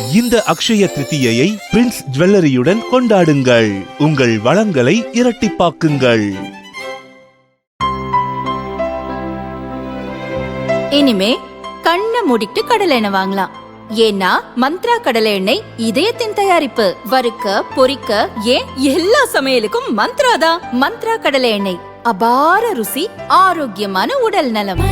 இந்த அக்ஷய திருத்தியை பிரின்ஸ் ஜுவல்லரியுடன் கொண்டாடுங்கள். உங்கள் வளங்களை இரட்டிப்பாக்குங்கள். இனிமே கண்ணை மூடிட்டு கடலை எண்ணெய் வாங்கலாம். ஏன்னா மந்த்ரா கடலை எண்ணெய் இதயத்தின் தயாரிப்பு. வறுக்க பொரிக்க ஏன் எல்லா சமையலுக்கும் மந்த்ரா தான். மந்த்ரா கடலை எண்ணெய், அபார ருசி, ஆரோக்கியமான உடல் நலம்.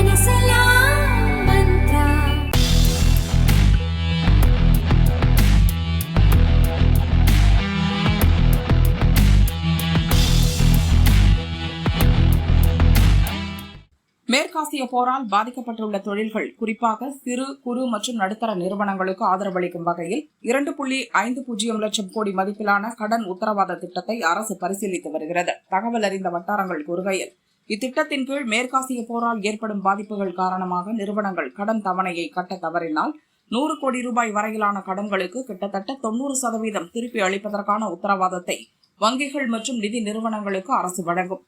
மேற்காசிய போரால் பாதிக்கப்பட்டுள்ள தொழில்கள், குறிப்பாக சிறு குறு மற்றும் நடுத்தர நிறுவனங்களுக்கு ஆதரவளிக்கும் வகையில் 2.50 லட்சம் கோடி மதிப்பிலான கடன் உத்தரவாத திட்டத்தை அரசு பரிசீலித்து வருகிறது. தகவல் அறிந்த வட்டாரங்கள் கூறுகையில், இத்திட்டத்தின் கீழ் மேற்காசிய போரால் ஏற்படும் பாதிப்புகள் காரணமாக நிறுவனங்கள் கடன் தவணையை கட்ட தவறினால் 100 கோடி ரூபாய் வரையிலான கடன்களுக்கு கிட்டத்தட்ட 90% திருப்பி அளிப்பதற்கான உத்தரவாதத்தை வங்கிகள் மற்றும் நிதி நிறுவனங்களுக்கு அரசு வழங்கும்.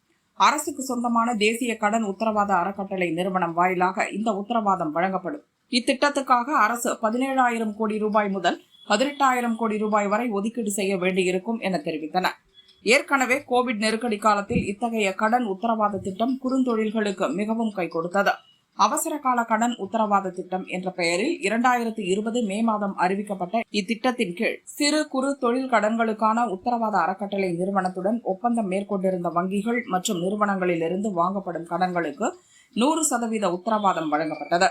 அரசுக்கு சொந்தமான தேசிய கடன் உத்தரவாத அறக்கட்டளை நிறுவனம் வாயிலாக இந்த உத்தரவாதம் வழங்கப்படும். இத்திட்டத்துக்காக அரசு 17,000 கோடி ரூபாய் முதல் 18,000 கோடி ரூபாய் வரை ஒதுக்கீடு செய்ய வேண்டியிருக்கும் என தெரிவித்தனர். ஏற்கனவே கோவிட் நெருக்கடி காலத்தில் இத்தகைய கடன் உத்தரவாத திட்டம் குறுந்தொழில்களுக்கு மிகவும் கை கொடுத்தது. அவசர கால கடன் உத்தரவாத திட்டம் என்ற பெயரில் 2020 மே மாதம் அறிவிக்கப்பட்ட இத்திட்டத்தின் கீழ் சிறு குறு தொழில் கடன்களுக்கான உத்தரவாத அறக்கட்டளை நிறுவனத்துடன் ஒப்பந்தம் மேற்கொண்டிருந்த வங்கிகள் மற்றும் நிறுவனங்களிலிருந்து வாங்கப்படும் கடன்களுக்கு 100% உத்தரவாதம் வழங்கப்பட்டது.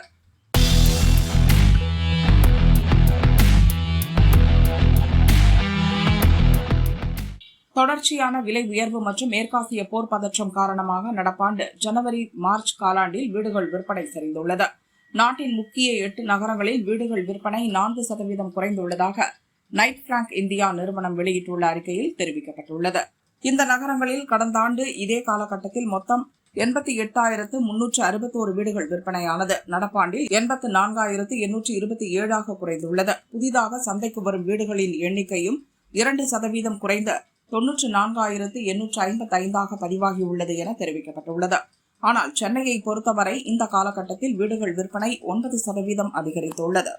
தொடர்ச்சியான விலை உயர்வு மற்றும் மேற்காசிய போர் பதற்றம் காரணமாக நடப்பாண்டு ஜனவரி மார்ச் காலாண்டில் வீடுகள் விற்பனை சரிந்துள்ளது. நாட்டின் முக்கிய 8 நகரங்களில் வீடுகள் விற்பனை 4% குறைந்துள்ளதாக நைட் பிராங்க் இந்தியா நிறுவனம் வெளியிட்டுள்ள அறிக்கையில் தெரிவிக்கப்பட்டுள்ளது. இந்த நகரங்களில் கடந்த ஆண்டு இதே காலகட்டத்தில் மொத்தம் 88,361 வீடுகள் விற்பனையானது. நடப்பாண்டில் 84,827 குறைந்துள்ளது. புதிதாக சந்தைக்கு வரும் வீடுகளின் எண்ணிக்கையும் 2% குறைந்த 94,855 பதிவாகியுள்ளது என தெரிவிக்கப்பட்டுள்ளது. ஆனால் சென்னையை பொறுத்தவரை இந்த காலகட்டத்தில் வீடுகள் விற்பனை 9% அதிகரித்துள்ளது.